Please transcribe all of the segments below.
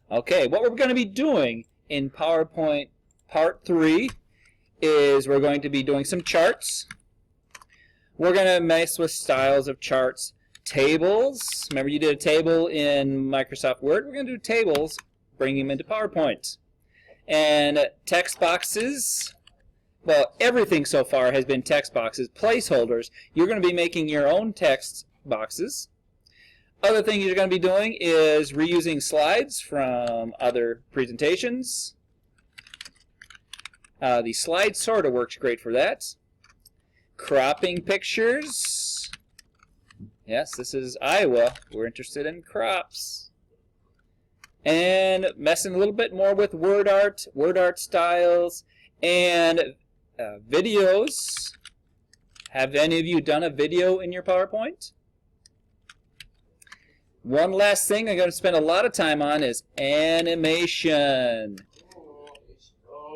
Okay, what we're going to be doing in PowerPoint Part 3 is we're going to be doing some charts. We're going to mess with styles of charts. Tables. Remember you did a table in Microsoft Word? We're going to do tables, bring them into PowerPoint. And text boxes. Well, everything so far has been text boxes, placeholders. You're going to be making your own text boxes. Other thing you're going to be doing is reusing slides from other presentations. The slide sorter works great for that. Cropping pictures. Yes, this is Iowa. We're interested in crops. And messing a little bit more with word art styles, and videos. Have any of you done a video in your PowerPoint? One last thing I'm going to spend a lot of time on is animation.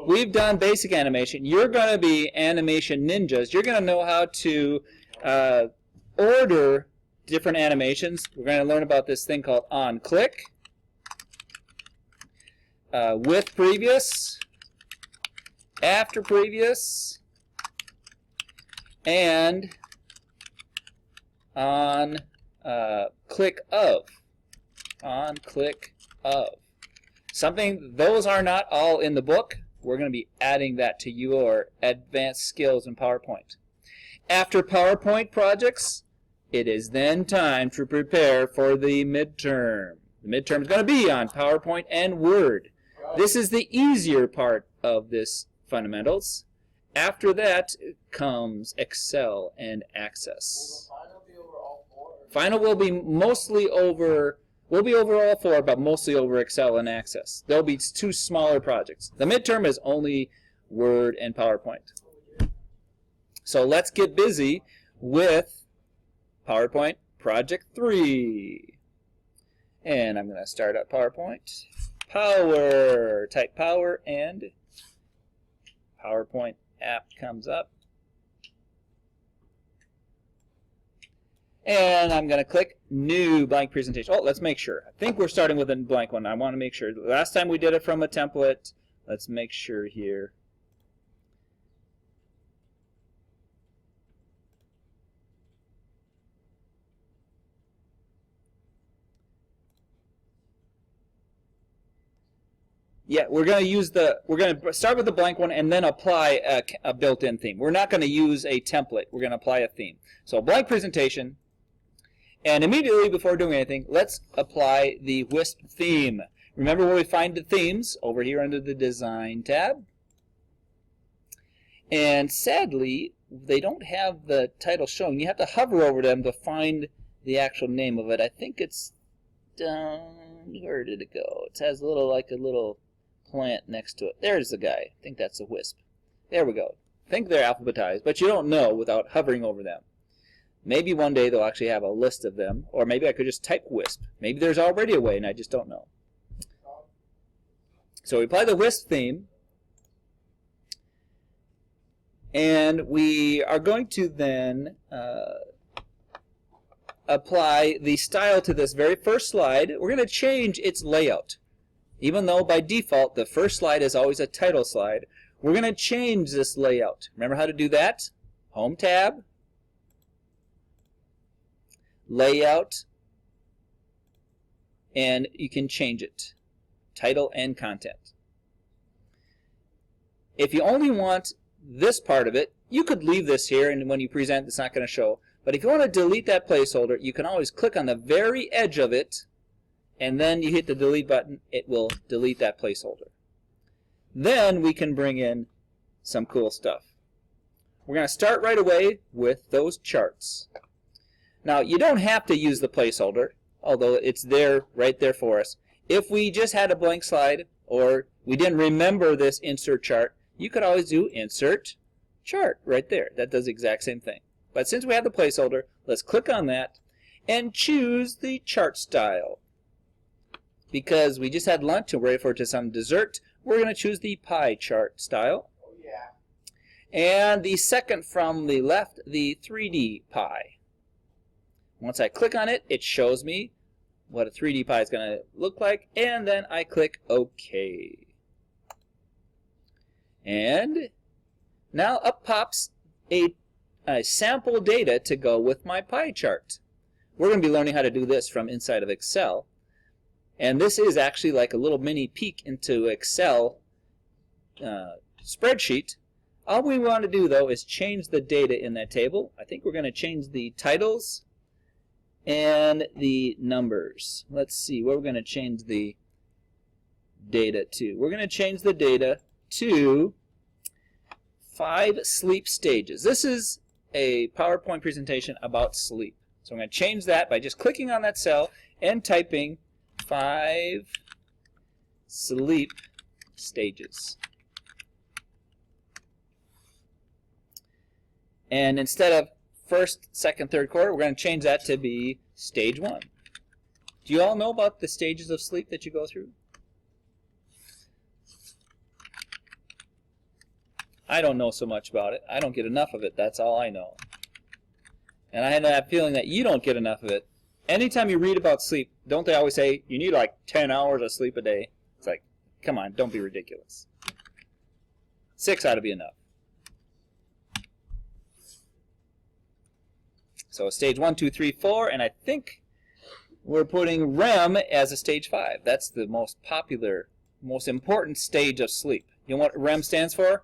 We've done basic animation. You're going to be animation ninjas. You're going to know how to order different animations. We're going to learn about this thing called on-click, with previous, after previous, and on click of. On click of. Something, those are not all in the book. We're going to be adding that to your advanced skills in PowerPoint. After PowerPoint projects, it is then time to prepare for the midterm. The midterm is going to be on PowerPoint and Word. This is the easier part of this fundamentals. After that comes Excel and Access. Final will be mostly over, will be over all four, but mostly over Excel and Access. There'll be two smaller projects. The midterm is only Word and PowerPoint. So let's get busy with PowerPoint Project 3. And I'm going to start up PowerPoint. Power. Type power and PowerPoint app comes up. And I'm going to click New Blank Presentation. Oh, let's make sure. I think we're starting with a blank one. I want to make sure. Last time we did it from a template. Let's make sure here. Yeah, we're going to start with the blank one and then apply a built-in theme. We're not going to use a template. We're going to apply a theme. So blank presentation. And immediately before doing anything, let's apply the WISP theme. Remember where we find the themes? Over here under the Design tab. And sadly, they don't have the title showing. You have to hover over them to find the actual name of it. I think it's down, where did it go? It has a little, like a little plant next to it. There's the guy. I think that's a WISP. There we go. I think they're alphabetized, but you don't know without hovering over them. Maybe one day they'll actually have a list of them, or maybe I could just type WISP. Maybe there's already a way and I just don't know. So we apply the WISP theme, and we are going to then apply the style to this very first slide. We're going to change its layout. Even though by default the first slide is always a title slide, we're going to change this layout. Remember how to do that? Home tab, Layout, and you can change it. Title and content. If you only want this part of it, you could leave this here, and when you present it's not going to show. But if you want to delete that placeholder, you can always click on the very edge of it, and then you hit the delete button. It will delete that placeholder. Then we can bring in some cool stuff. We're going to start right away with those charts. Now, you don't have to use the placeholder, although it's there, right there for us. If we just had a blank slide, or we didn't remember this insert chart, you could always do insert chart right there. That does the exact same thing. But since we have the placeholder, let's click on that and choose the chart style. Because we just had lunch and we're ready for some dessert, we're going to choose the pie chart style. Oh, yeah. And the second from the left, the 3D pie. Once I click on it, it shows me what a 3D pie is going to look like, and then I click OK. And now up pops a sample data to go with my pie chart. We're going to be learning how to do this from inside of Excel. And this is actually like a little mini peek into Excel spreadsheet. All we want to do, though, is change the data in that table. I think we're going to change the titles and the numbers. Let's see, what we're going to change the data to. We're going to change the data to 5 sleep stages. This is a PowerPoint presentation about sleep. So I'm going to change that by just clicking on that cell and typing 5 sleep stages. And instead of first, second, third quarter, we're going to change that to be stage 1. Do you all know about the stages of sleep that you go through? I don't know so much about it. I don't get enough of it. That's all I know. And I have that feeling that you don't get enough of it. Anytime you read about sleep, don't they always say, you need like 10 hours of sleep a day? It's like, come on, don't be ridiculous. 6 ought to be enough. So stage 1, 2, 3, 4, and I think we're putting REM as a stage 5. That's the most popular, most important stage of sleep. You know what REM stands for?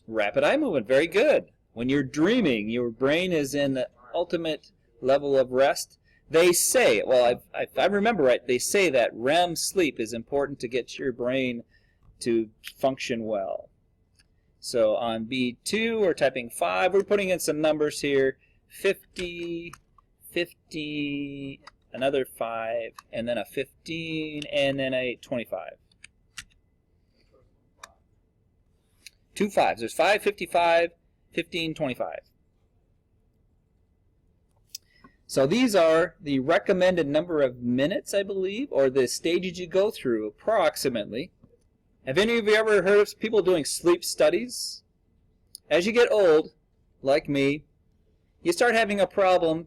Rapid eye movement. Very good. When you're dreaming, your brain is in the ultimate level of rest. They say, well, if I remember right, they say that REM sleep is important to get your brain to function well. So on B2, we're typing 5. We're putting in some numbers here. 50, 50, another 5, and then a 15, and then a 25. 2 5s. There's 5, 55, 15, 25. So these are the recommended number of minutes, I believe, or the stages you go through approximately. Have any of you ever heard of people doing sleep studies? As you get old, like me, you start having a problem.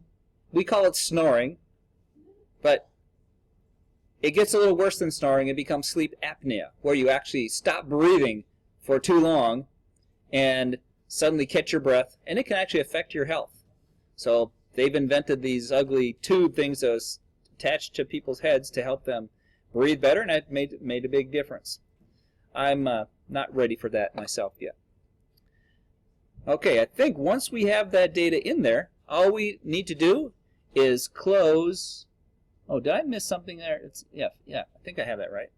We call it snoring, but it gets a little worse than snoring. It becomes sleep apnea, where you actually stop breathing for too long and suddenly catch your breath, and it can actually affect your health. So they've invented these ugly tube things that was attached to people's heads to help them breathe better, and it made a big difference. I'm not ready for that myself yet. Okay, I think once we have that data in there, all we need to do is close. Oh, did I miss something there? Yeah, I think I have that right.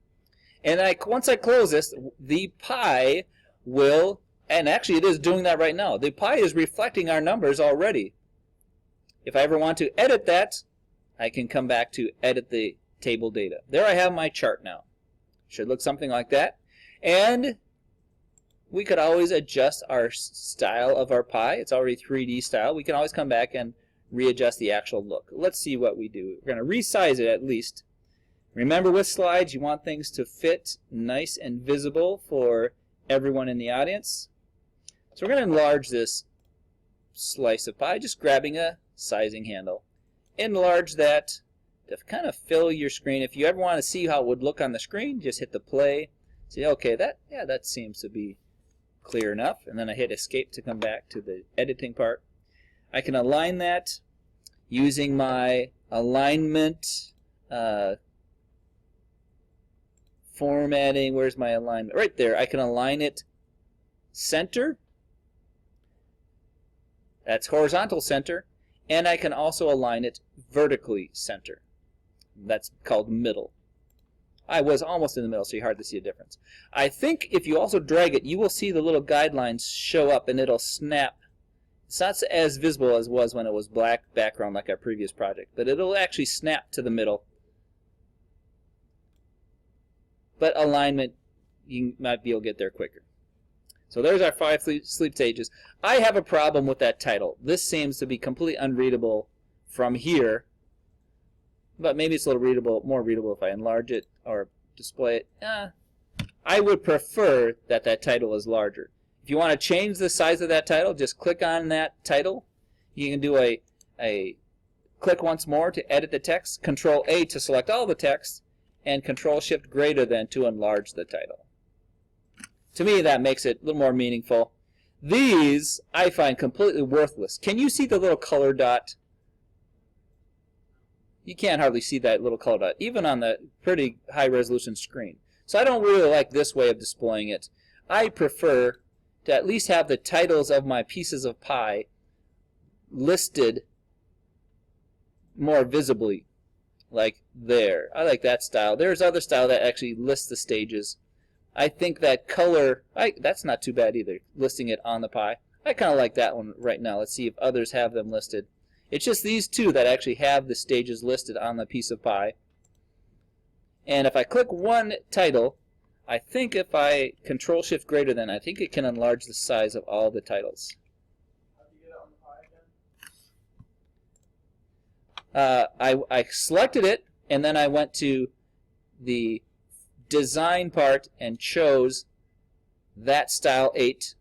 And once I close this, the pie will, and actually it is doing that right now. The pie is reflecting our numbers already. If I ever want to edit that, I can come back to edit the table data. There I have my chart now. Should look something like that. And we could always adjust our style of our pie. It's already 3D style. We can always come back and readjust the actual look. Let's see what we do. We're going to resize it at least. Remember, with slides, you want things to fit nice and visible for everyone in the audience. So we're going to enlarge this slice of pie, just grabbing a sizing handle. Enlarge that to kind of fill your screen. If you ever want to see how it would look on the screen, just hit the play. See, okay, that seems to be clear enough. And then I hit escape to come back to the editing part. I can align that using my alignment formatting. Where's my alignment? Right there. I can align it center. That's horizontal center. And I can also align it vertically center. That's called middle. I was almost in the middle, so you hardly see a difference. I think if you also drag it, you will see the little guidelines show up, and it'll snap. It's not as visible as it was when it was black background like our previous project, but it'll actually snap to the middle. But alignment, you might be able to get there quicker. So there's our 5 sleep stages. I have a problem with that title. This seems to be completely unreadable from here. But maybe it's a little more readable if I enlarge it or display it. I would prefer that title is larger. If you want to change the size of that title, just click on that title. You can do a click once more to edit the text, Control A to select all the text, and Control Shift greater than to enlarge the title. To me, that makes it a little more meaningful. These I find completely worthless. Can you see the little color dot? You can't hardly see that little color dot, even on the pretty high resolution screen. So I don't really like this way of displaying it. I prefer to at least have the titles of my pieces of pie listed more visibly, like there. I like that style. There's other style that actually lists the stages. I think that color, that's not too bad either, listing it on the pie. I kind of like that one right now. Let's see if others have them listed. It's just these two that actually have the stages listed on the piece of pie. And if I click one title, I think if I Control Shift greater than, I think it can enlarge the size of all the titles. How do you get it on the pie again? I selected it, and then I went to the design part and chose that style 8.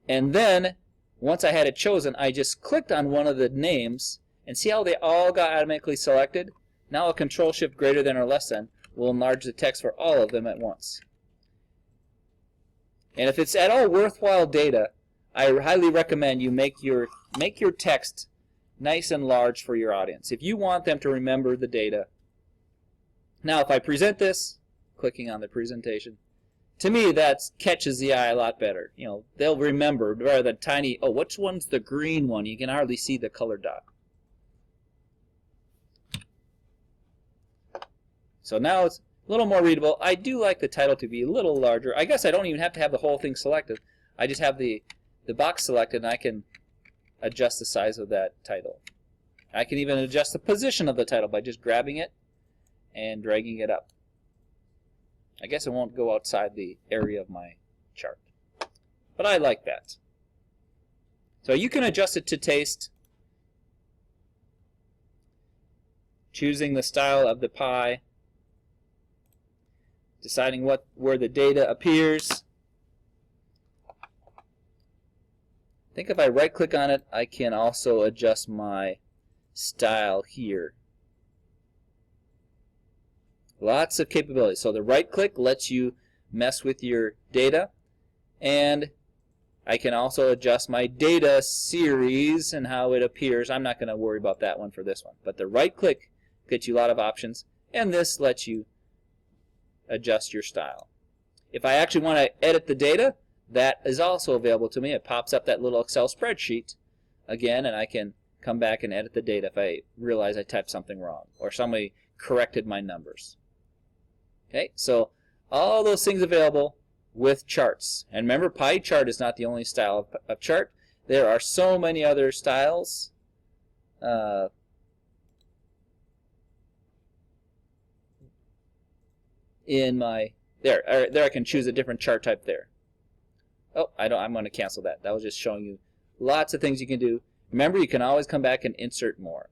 And then once I had it chosen, I just clicked on one of the names, and see how they all got automatically selected? Now a Control Shift greater than or less than will enlarge the text for all of them at once. And if it's at all worthwhile data, I highly recommend you make your text nice and large for your audience if you want them to remember the data. Now if I present this, clicking on the presentation, to me that catches the eye a lot better. You know, they'll remember rather than tiny, oh, which one's the green one? You can hardly see the color dot. So now it's a little more readable. I do like the title to be a little larger. I guess I don't even have to have the whole thing selected. I just have the box selected, and I can adjust the size of that title. I can even adjust the position of the title by just grabbing it and dragging it up. I guess it won't go outside the area of my chart. But I like that. So you can adjust it to taste, choosing the style of the pie, deciding where the data appears. I think if I right click on it, I can also adjust my style here. Lots of capabilities. So the right click lets you mess with your data, and I can also adjust my data series and how it appears. I'm not going to worry about that one for this one, but the right click gets you a lot of options, and this lets you adjust your style. If I actually want to edit the data, that is also available to me. It pops up that little Excel spreadsheet again, and I can come back and edit the data if I realize I typed something wrong or somebody corrected my numbers. Okay, so all those things available with charts. And remember, pie chart is not the only style of chart. There are so many other styles. In my there I can choose a different chart type there. Oh, I'm going to cancel that. That was just showing you lots of things you can do. Remember, you can always come back and insert more.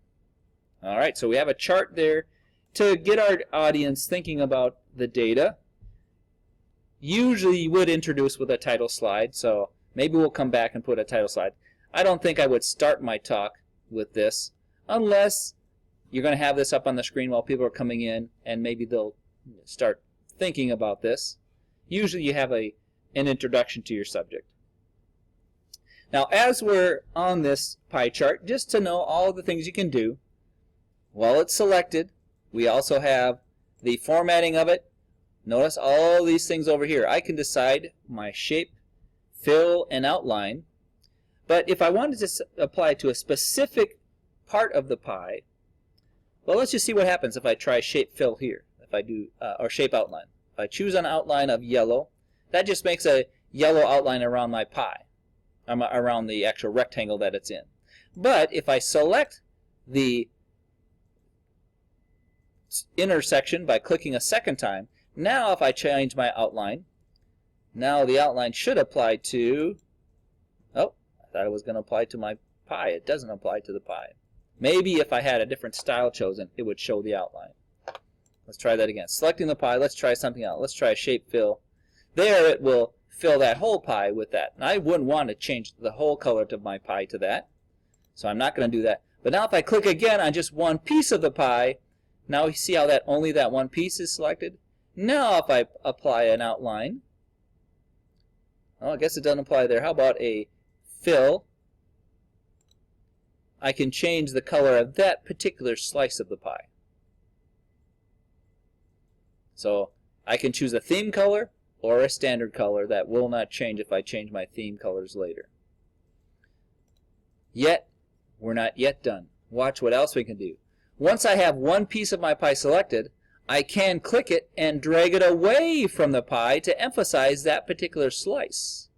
All right, so we have a chart there to get our audience thinking about the data. Usually you would introduce with a title slide, so maybe we'll come back and put a title slide. I don't think I would start my talk with this unless you're going to have this up on the screen while people are coming in, and maybe they'll start thinking about this. Usually you have an introduction to your subject. Now, as we're on this pie chart, just to know all the things you can do, while it's selected, we also have the formatting of it. Notice all these things over here. I can decide my shape, fill, and outline. But if I wanted to apply to a specific part of the pie, well, let's just see what happens if I try shape fill here. If I do, or shape outline. If I choose an outline of yellow, that just makes a yellow outline around my pie, around the actual rectangle that it's in. But if I select the intersection by clicking a second time, now if I change my outline, now the outline should apply to, oh, I thought it was going to apply to my pie. It doesn't apply to the pie. Maybe if I had a different style chosen, it would show the outline. Let's try that again. Selecting the pie, let's try something else. Let's try shape fill. There it will fill that whole pie with that. And I wouldn't want to change the whole color of my pie to that, so I'm not going to do that. But now if I click again on just one piece of the pie, now you see how that only that one piece is selected? Now if I apply an outline, well, I guess it doesn't apply there. How about a fill? I can change the color of that particular slice of the pie. So I can choose a theme color or a standard color that will not change if I change my theme colors later. Yet, we're not yet done. Watch what else we can do. Once I have one piece of my pie selected, I can click it and drag it away from the pie to emphasize that particular slice.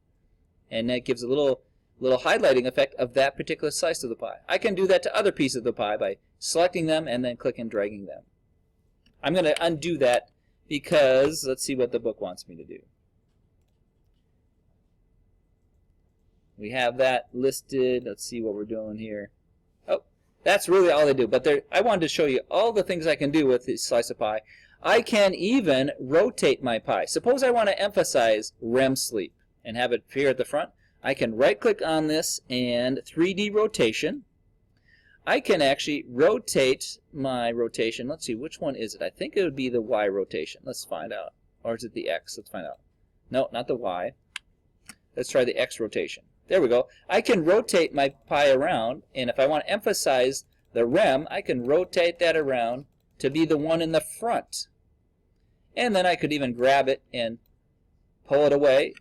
And that gives a little highlighting effect of that particular slice of the pie. I can do that to other pieces of the pie by selecting them and then click and dragging them. I'm going to undo that because let's see what the book wants me to do. We have that listed. Let's see what we're doing here. Oh, that's really all they do. But I wanted to show you all the things I can do with this slice of pie. I can even rotate my pie. Suppose I want to emphasize REM sleep and have it appear at the front. I can right-click on this and 3D rotation. I can actually rotate my rotation. Let's see, which one is it? I think it would be the Y rotation. Let's find out. Or is it the X? Let's find out. No, not the Y. Let's try the X rotation. There we go. I can rotate my pie around, and if I want to emphasize the REM, I can rotate that around to be the one in the front. And then I could even grab it and pull it away.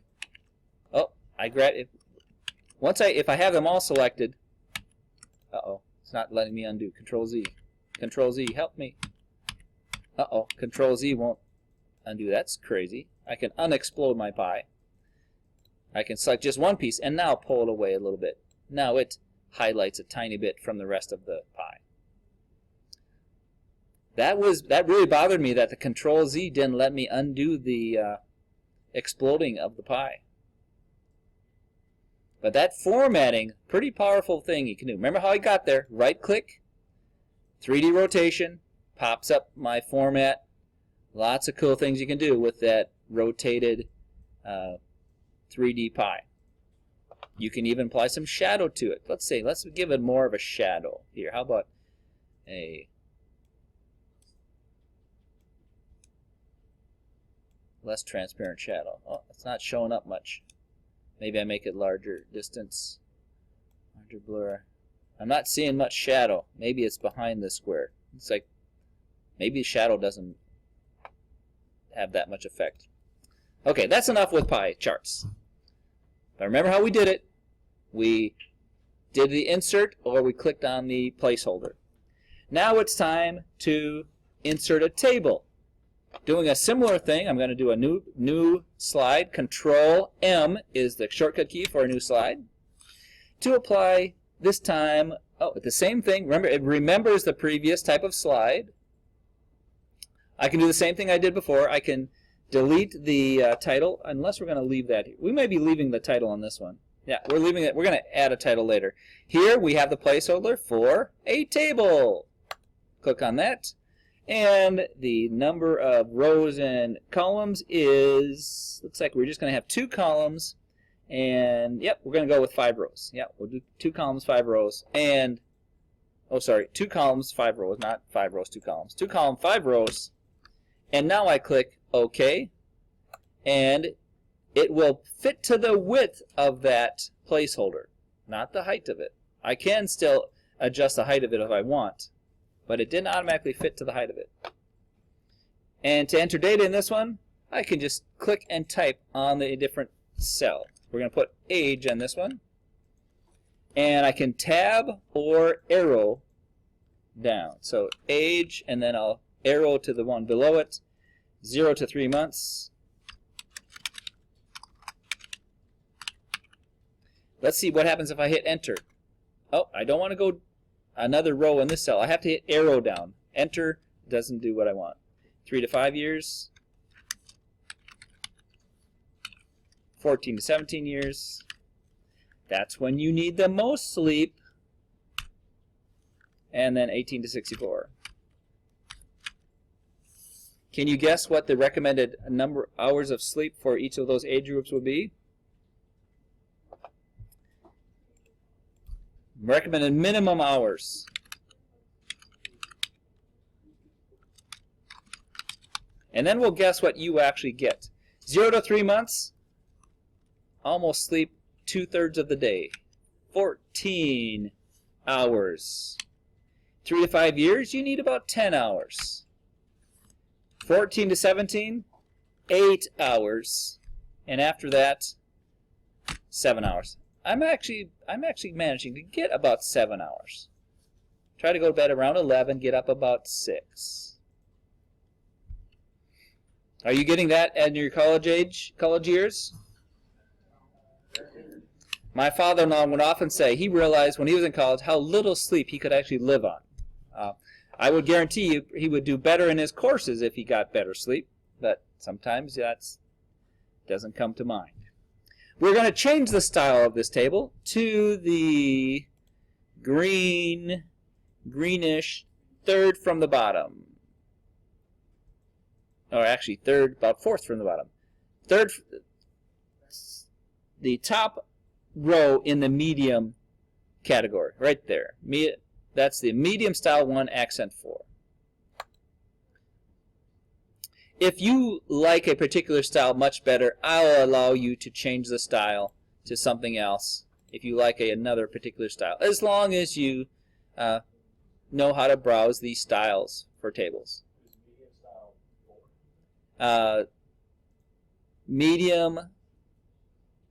Oh, I grab it. If I have them all selected, uh-oh, it's not letting me undo. Control Z. Control Z, help me. Uh-oh, Control Z won't undo. That's crazy. I can unexplode my pie. I can select just one piece and now pull it away a little bit. Now it highlights a tiny bit from the rest of the pie. That really bothered me that the Control Z didn't let me undo the exploding of the pie. But that formatting, pretty powerful thing you can do. Remember how I got there? Right click, 3D rotation, pops up my format. Lots of cool things you can do with that rotated 3D pie. You can even apply some shadow to it. Let's give it more of a shadow here. How about a less transparent shadow? Oh, it's not showing up much. Maybe I make it larger distance, larger blur. I'm not seeing much shadow. Maybe it's behind the square. It's like maybe the shadow doesn't have that much effect. Okay, that's enough with pie charts. But remember how we did it. We did the insert or we clicked on the placeholder. Now it's time to insert a table. Doing a similar thing, I'm going to do a new slide. Control M is the shortcut key for a new slide. To apply this time, the same thing. Remember, it remembers the previous type of slide. I can do the same thing I did before. I can delete the title, unless we're going to leave that here. We may be leaving the title on this one. Yeah, we're leaving it. We're going to add a title later. Here we have the placeholder for a table. Click on that. And the number of rows and columns is, looks like we're just going to have 2 columns. And, yep, we're going to go with 5 rows. Yep, we'll do 2 columns, 5 rows. And, 2 columns, 5 rows, not 5 rows, 2 columns. 2 columns, 5 rows. And now I click OK. And it will fit to the width of that placeholder, not the height of it. I can still adjust the height of it if I want, but it didn't automatically fit to the height of it. And to enter data in this one, I can just click and type on the different cell. We're going to put age on this one. And I can tab or arrow down. So age, and then I'll arrow to the one below it. 0 to 3 months. Let's see what happens if I hit enter. Oh, I don't want to go another row in this cell. I have to hit arrow down. Enter doesn't do what I want. 3 to 5 years. 14 to 17 years. That's when you need the most sleep. And then 18 to 64. Can you guess what the recommended number of hours of sleep for each of those age groups would be? Recommended minimum hours. And then we'll guess what you actually get. 0 to 3 months, almost sleep 2/3 of the day. 14 hours. 3 to 5 years, you need about 10 hours. 14 to 17, 8 hours. And after that, 7 hours. I'm actually managing to get about 7 hours. Try to go to bed around 11, get up about 6. Are you getting that in your college years? My father-in-law would often say he realized when he was in college how little sleep he could actually live on. I would guarantee you he would do better in his courses if he got better sleep, but sometimes that doesn't come to mind. We're going to change the style of this table to the greenish third from the bottom. Or actually about fourth from the bottom. The top row in the medium category, right there. That's the medium style 1, accent 4. If you like a particular style much better, I'll allow you to change the style to something else if you like another particular style, as long as you know how to browse these styles for tables. Medium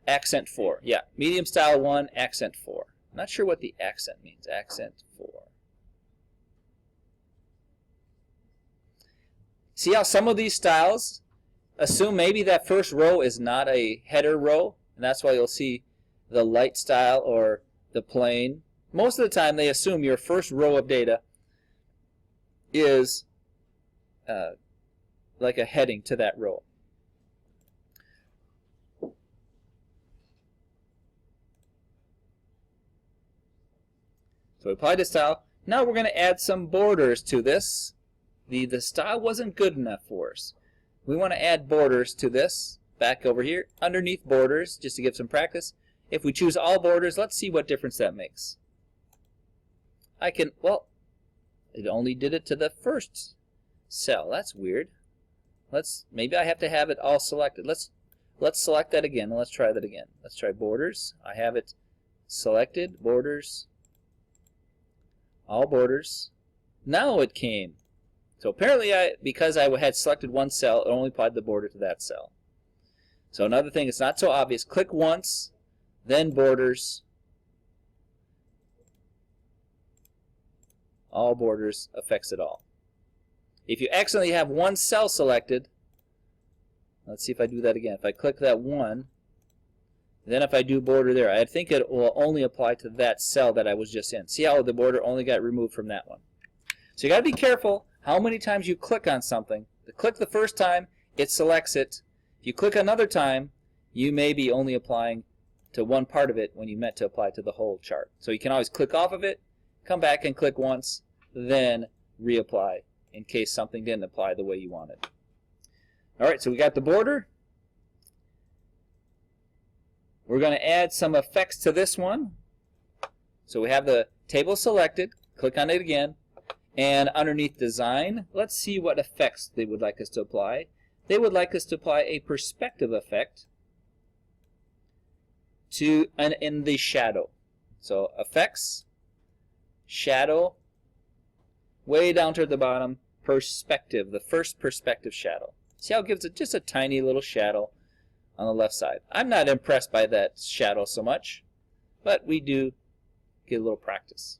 accent 4. Yeah, medium style 1, accent 4. I'm not sure what the accent means. Accent 4. See how some of these styles assume maybe that first row is not a header row, and that's why you'll see the light style or the plain. Most of the time they assume your first row of data is like a heading to that row. So we applied the style. Now we're going to add some borders to this. The style wasn't good enough for us. We want to add borders to this. Back over here, underneath borders, just to give some practice. If we choose all borders, let's see what difference that makes. Well, it only did it to the first cell. That's weird. Maybe I have to have it all selected. Let's select that again. Let's try that again. Let's try borders. I have it selected, borders, all borders. Now it came. So apparently, because I had selected one cell, it only applied the border to that cell. So another thing, it's not so obvious. Click once, then borders. All borders affects it all. If you accidentally have one cell selected, let's see if I do that again. If I click that one, then if I do border there, I think it will only apply to that cell that I was just in. See how the border only got removed from that one? So you got to be careful how many times you click on something. Click the first time, it selects it. If you click another time, you may be only applying to one part of it when you meant to apply to the whole chart. So you can always click off of it, come back and click once, then reapply in case something didn't apply the way you wanted. Alright, so we got the border. We're going to add some effects to this one. So we have the table selected. Click on it again. And underneath design, let's see what effects they would like us to apply. They would like us to apply a perspective effect in the shadow. So effects, shadow, way down toward the bottom, perspective, the first perspective shadow. See how it gives it just a tiny little shadow on the left side. I'm not impressed by that shadow so much, but we do get a little practice.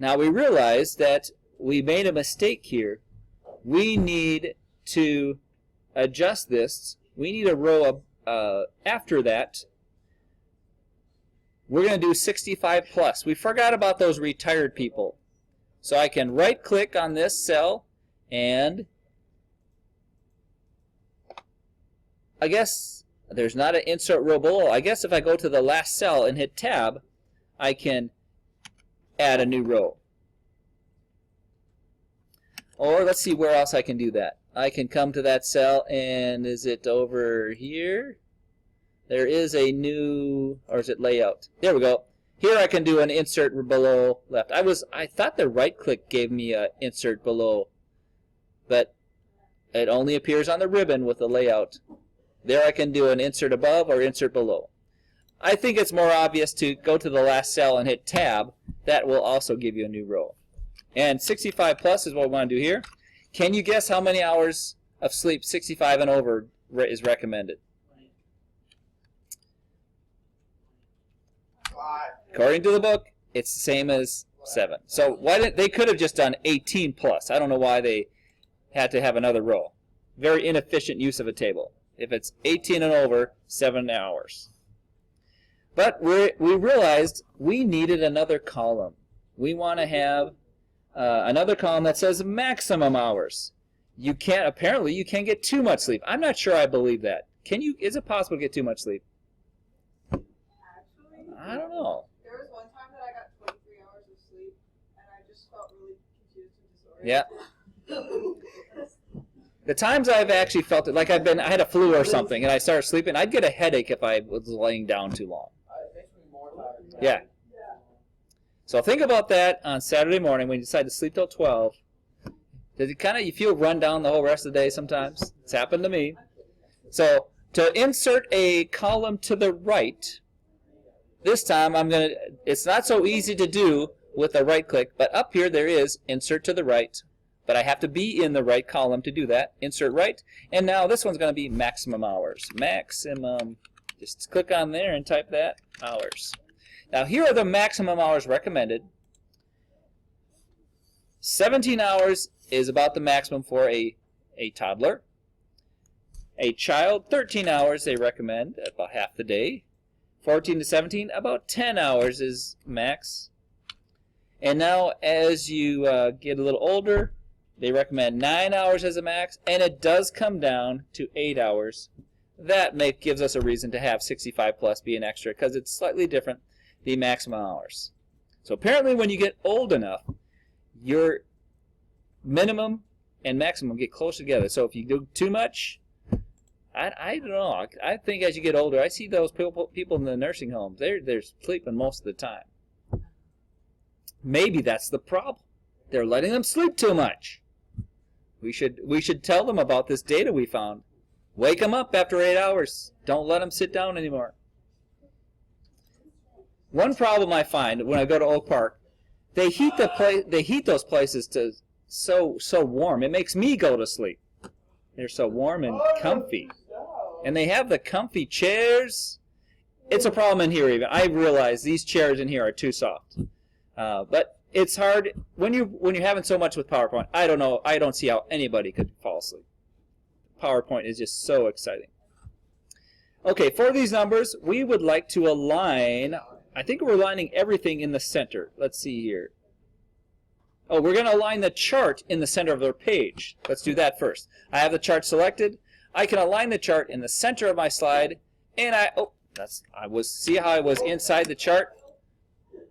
Now we realize that we made a mistake here. We need to adjust this. We need a row of, after that, we're going to do 65 plus. We forgot about those retired people. So I can right click on this cell and I guess there's not an insert row below. I guess if I go to the last cell and hit tab, I can add a new row. Or let's see where else I can do that. I can come to that cell and is it over here? There is a new, or is it layout? There we go. Here I can do an insert below left. I thought the right click gave me a insert below, but it only appears on the ribbon with the layout. There I can do an insert above or insert below. I think it's more obvious to go to the last cell and hit tab. That will also give you a new row. And 65 plus is what we want to do here. Can you guess how many hours of sleep 65 and over is recommended? 5. According to the book, it's the same as 7. So why didn't they could have just done 18 plus. I don't know why they had to have another row. Very inefficient use of a table. If it's 18 and over, 7 hours. But we realized we needed another column. We want to have another column that says maximum hours. Apparently you can't get too much sleep. I'm not sure I believe that. Is it possible to get too much sleep? Actually, I don't know. there was one time that I got 23 hours of sleep, and I just felt really confused and disoriented. Yeah. The times I've actually felt it, like I had a flu or something, and I started sleeping, I'd get a headache if I was laying down too long. It makes me more tired. Yeah. So think about that on Saturday morning when you decide to sleep till 12. Does it you feel run down the whole rest of the day sometimes? It's happened to me. So to insert a column to the right, this time it's not so easy to do with a right click, but up here there is insert to the right. But I have to be in the right column to do that. Insert right. And now this one's going to be maximum hours. Maximum. Just click on there and type that, hours. Now here are the maximum hours recommended. 17 hours is about the maximum for a toddler. A child, 13 hours they recommend, about half the day. 14 to 17, about 10 hours is max. And now as you get a little older, they recommend 9 hours as a max, and it does come down to 8 hours. That gives us a reason to have 65 plus be an extra, because it's slightly different, the maximum hours. So apparently when you get old enough, your minimum and maximum get close together. So if you do too much, I don't know. I think as you get older, I see those people in the nursing homes. They're sleeping most of the time. Maybe that's the problem. They're letting them sleep too much. We should tell them about this data we found. Wake them up after 8 hours. Don't let them sit down anymore. One problem I find when I go to Oak Park, they heat those places to so warm. It makes me go to sleep. They're so warm and comfy. And they have the comfy chairs. It's a problem in here even. I realize these chairs in here are too soft. But it's hard when you're having so much with PowerPoint. I don't know. I don't see how anybody could fall asleep. PowerPoint is just so exciting. Okay, for these numbers, we would like to align. I think we're aligning everything in the center. Let's see here. Oh, we're going to align the chart in the center of their page. Let's do that first. I have the chart selected. I can align the chart in the center of my slide, and see how I was inside the chart?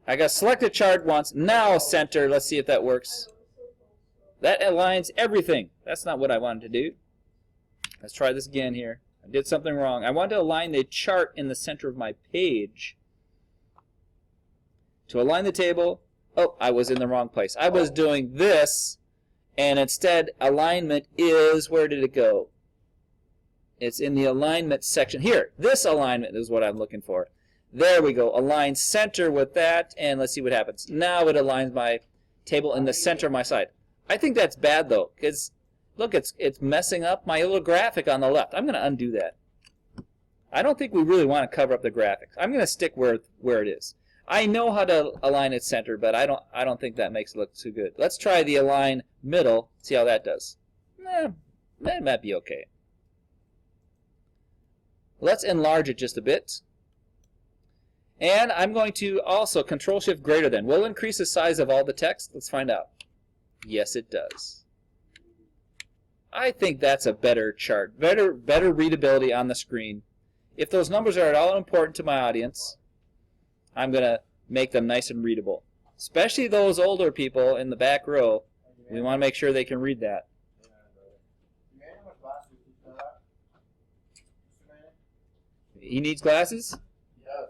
I got select the chart once. Now center. Let's see if that works. That aligns everything. That's not what I wanted to do. Let's try this again here. I did something wrong. I want to align the chart in the center of my page. To align the table, oh, I was in the wrong place. I was doing this, and instead alignment is, where did it go? It's in the alignment section. Here, this alignment is what I'm looking for. There we go. Align center with that, and let's see what happens. Now it aligns my table in the center of my slide. I think that's bad though, because look, it's messing up my little graphic on the left. I'm going to undo that. I don't think we really want to cover up the graphics. I'm going to stick where it is. I know how to align its center, but I don't think that makes it look too good. Let's try the align middle. See how that does. That might be okay. Let's enlarge it just a bit. And I'm going to also Control-Shift greater than. Will it increase the size of all the text? Let's find out. Yes, it does. I think that's a better chart. Better readability on the screen. If those numbers are at all important to my audience, I'm going to make them nice and readable. Especially those older people in the back row. We want to make sure they can read that. He needs glasses? Yes.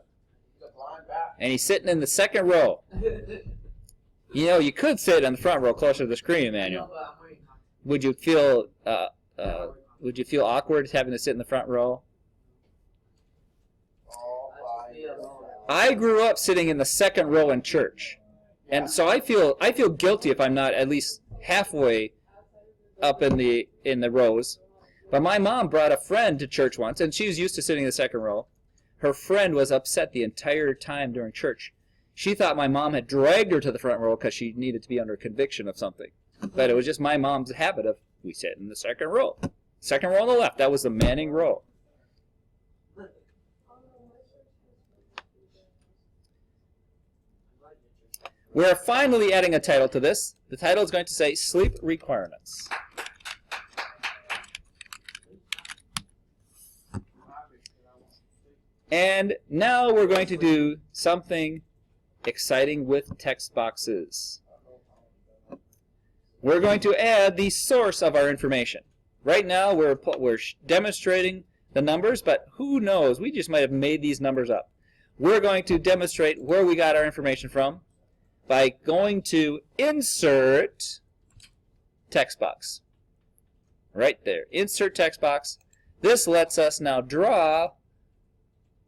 He's a blind bat. And he's sitting in the second row. You know, you could sit in the front row closer to the screen, Emmanuel. Would you feel awkward having to sit in the front row? I grew up sitting in the second row in church, and so I feel guilty if I'm not at least halfway up in the rows. But my mom brought a friend to church once, and she was used to sitting in the second row. Her friend was upset the entire time during church. She thought my mom had dragged her to the front row because she needed to be under conviction of something. But it was just my mom's habit of, we sit in the second row. Second row on the left, that was the Manning row. We are finally adding a title to this. The title is going to say Sleep Requirements. And now we're going to do something exciting with text boxes. We're going to add the source of our information. Right now we're demonstrating the numbers, but who knows, we just might have made these numbers up. We're going to demonstrate where we got our information from by going to Insert Text Box. Right there, Insert Text Box. This lets us now draw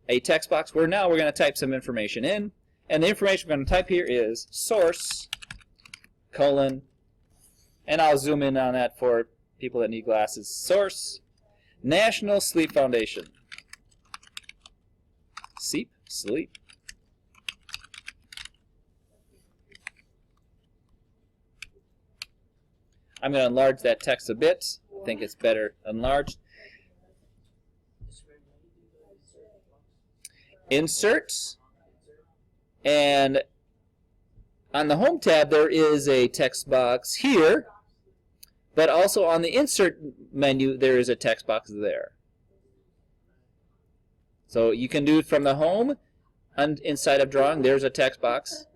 a text box where now we're going to type some information in. And the information we're going to type here is source, colon, and I'll zoom in on that for people that need glasses. Source, National Sleep Foundation. Sleep. I'm going to enlarge that text a bit. I think it's better enlarged. Insert, and on the Home tab there is a text box here, but also on the Insert menu there is a text box there. So you can do it from the Home, and inside of Drawing there's a text box,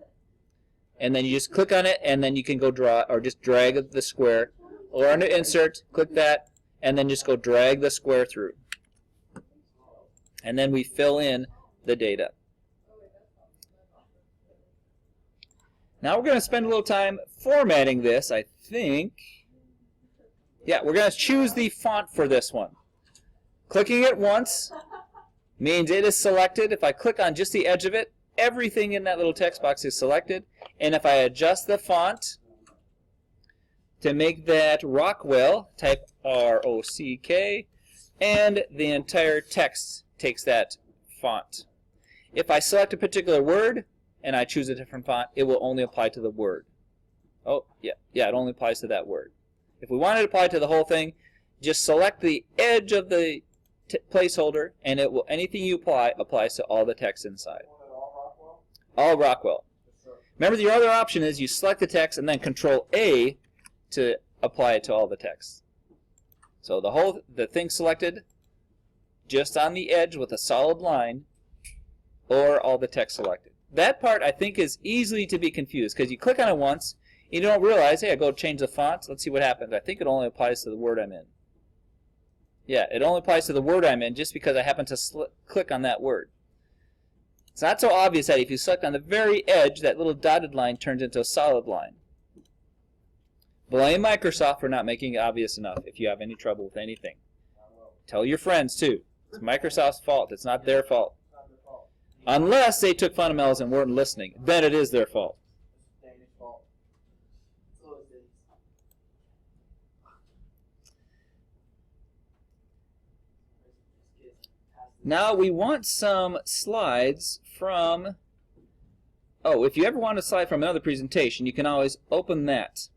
and then you just click on it and then you can go draw, or just drag the square, or under Insert, click that, and then just go drag the square through. And then we fill in the data. Now we're going to spend a little time formatting this, I think. Yeah, we're going to choose the font for this one. Clicking it once means it is selected. If I click on just the edge of it, everything in that little text box is selected. And if I adjust the font to make that Rockwell, type R-O-C-K, and the entire text takes that font. If I select a particular word and I choose a different font, it will only apply to the word. Oh, yeah, it only applies to that word. If we want it to apply to the whole thing, just select the edge of the placeholder, and it will, anything you apply applies to all the text inside. All Rockwell. Remember, your other option is you select the text and then Control-A to apply it to all the text. So the thing selected just on the edge with a solid line, or all the text selected. That part I think is easily to be confused because you click on it once, you don't realize, hey, I go change the font, let's see what happens. I think it only applies to the word I'm in. Yeah, it only applies to the word I'm in just because I happen to click on that word. It's not so obvious that if you select on the very edge, that little dotted line turns into a solid line. Blame Microsoft for not making it obvious enough if you have any trouble with anything. Tell your friends too. It's Microsoft's fault. It's not their fault. Unless they took fundamentals and weren't listening. Then it is their fault. Now we want some slides from... Oh, if you ever want a slide from another presentation, you can always open that.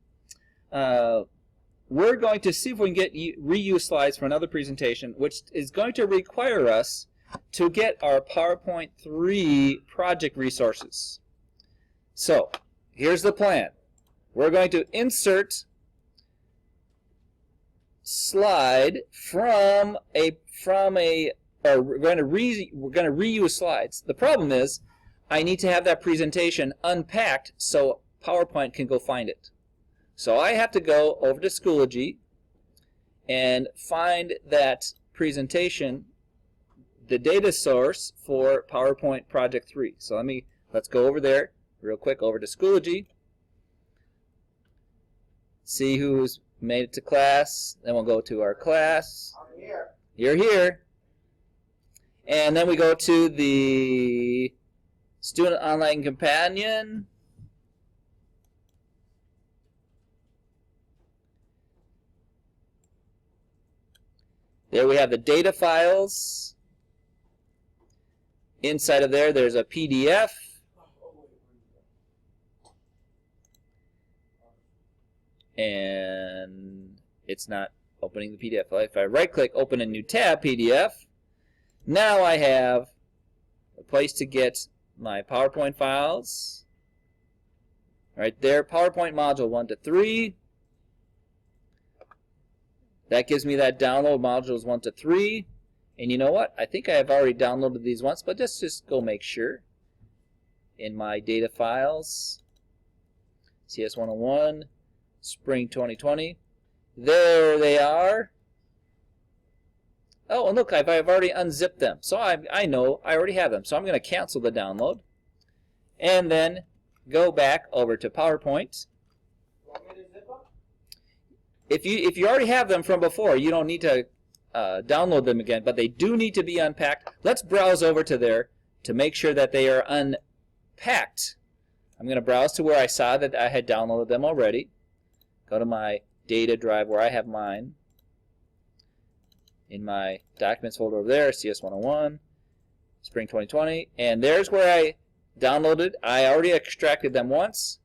We're going to see if we can get reuse slides for another presentation, which is going to require us to get our PowerPoint 3 project resources. So, here's the plan. We're going to insert slide from a we're going to reuse slides. The problem is I need to have that presentation unpacked so PowerPoint can go find it. So I have to go over to Schoology and find that presentation, the data source for PowerPoint Project 3. So let me Let's go over there real quick, over to Schoology. See who's made it to class. Then we'll go to our class. I'm here. You're here. And then we go to the Student Online Companion. There we have the data files. Inside of there, there's a PDF. And it's not opening the PDF. If I right-click, open a new tab, PDF, now I have a place to get my PowerPoint files. Right there, PowerPoint module 1 to 3. That gives me that download modules 1 to 3. And you know what? I think I have already downloaded these once, but let's just go make sure. In my data files, cs101, spring 2020. There they are. Oh, and look, I've already unzipped them. So I know I already have them. So I'm going to cancel the download. And then go back over to PowerPoint. Want me to zip them? If you already have them from before, you don't need to download them again, but they do need to be unpacked. Let's browse over to there to make sure that they are unpacked. I'm going to browse to where I saw that I had downloaded them already. Go to my data drive where I have mine. In my documents folder over there, cs101, spring 2020, and there's where I downloaded. I already extracted them once.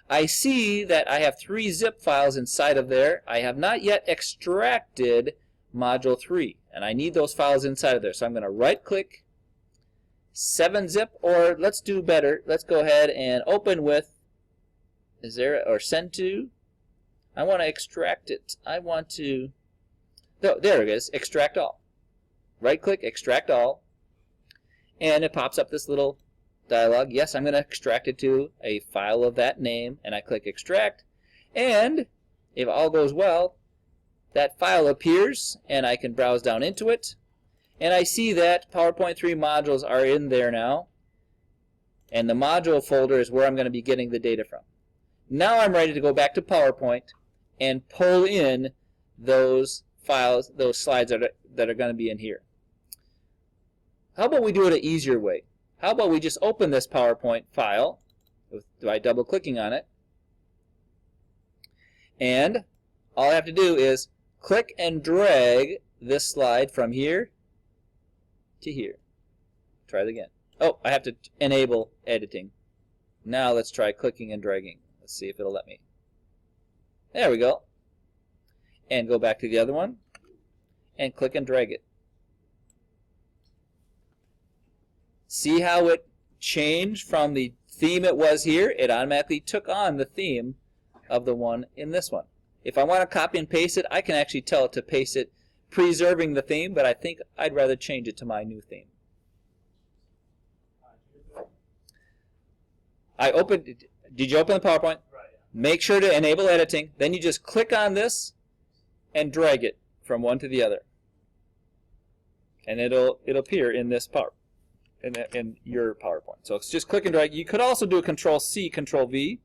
I see that I have 3 zip files inside of there. I have not yet extracted module 3, and I need those files inside of there. So I'm going to right-click, 7-zip, or let's do better. Let's go ahead and open with, or send to. I want to extract it. I want to, there it is, extract all. Right-click, extract all, and it pops up this little dialog. Yes, I'm going to extract it to a file of that name, and I click extract, and if all goes well, that file appears, and I can browse down into it, and I see that PowerPoint 3 modules are in there now, and the module folder is where I'm going to be getting the data from. Now I'm ready to go back to PowerPoint and pull in those files, those slides that are going to be in here. How about we do it an easier way? How about we just open this PowerPoint file by double-clicking on it, and all I have to do is click and drag this slide from here to here. Try it again. Oh, I have to enable editing. Now let's try clicking and dragging. Let's see if it'll let me. There we go. And go back to the other one and click and drag it. See how it changed from the theme it was here? It automatically took on the theme of the one in this one. If I want to copy and paste it, I can actually tell it to paste it, preserving the theme, but I think I'd rather change it to my new theme. Did you open the PowerPoint? Right. Make sure to enable editing. Then you just click on this and drag it from one to the other. And it'll appear in this part, in your PowerPoint. So it's just click and drag. You could also do a Control-C, Control-V.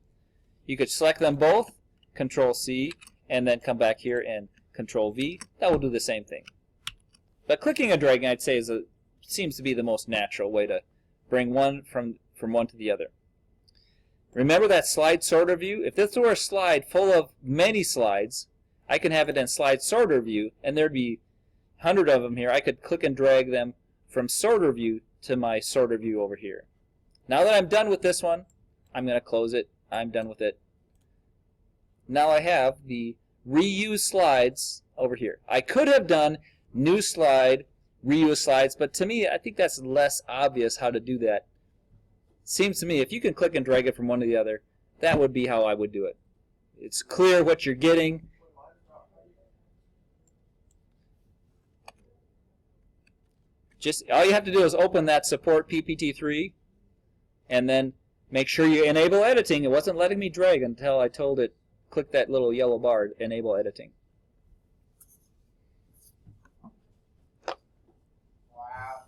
You could select them both, Control-C, and then come back here and Control-V. That will do the same thing. But clicking and dragging, I'd say, seems to be the most natural way to bring one from one to the other. Remember that slide sorter view? If this were a slide full of many slides, I can have it in slide sorter view, and there'd be 100 of them here. I could click and drag them from sorter view to my sorter view over here. Now that I'm done with this one, I'm going to close it. I'm done with it. Now I have the reuse slides over here. I could have done new slide, reuse slides, but to me, I think that's less obvious how to do that. Seems to me if you can click and drag it from one to the other, that would be how I would do it. It's clear what you're getting. Just all you have to do is open that support PPT3 and then make sure you enable editing. It wasn't letting me drag until I told it click that little yellow bar, enable editing. Wow.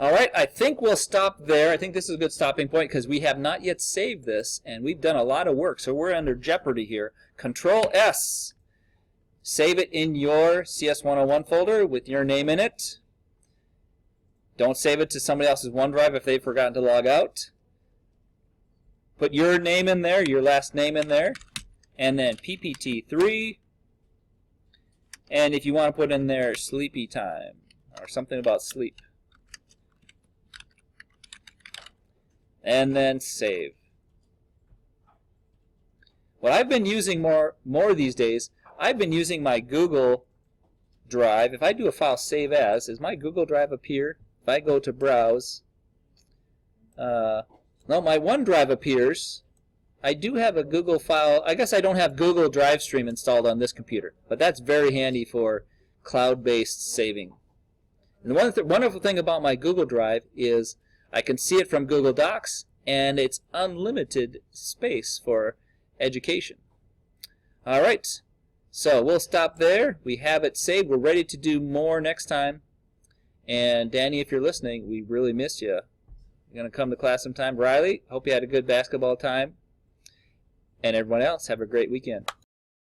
All right, I think we'll stop there. I think this is a good stopping point because we have not yet saved this, and we've done a lot of work, so we're under jeopardy here. Control S. Save it in your cs101 folder with your name in it. Don't save it to somebody else's OneDrive if they've forgotten to log out. Put your name in there, your last name in there, and then PPT3. And if you want to put in there sleepy time or something about sleep. And then save. What I've been using more these days, I've been using my Google Drive. If I do a file save as, does my Google Drive appear? If I go to browse, no, my OneDrive appears. I do have a Google file. I guess I don't have Google Drive Stream installed on this computer, but that's very handy for cloud-based saving. And the wonderful thing about my Google Drive is I can see it from Google Docs, and it's unlimited space for education. All right, so we'll stop there. We have it saved. We're ready to do more next time. And Danny, if you're listening, we really miss you. You're going to come to class sometime. Riley, hope you had a good basketball time. And everyone else, have a great weekend.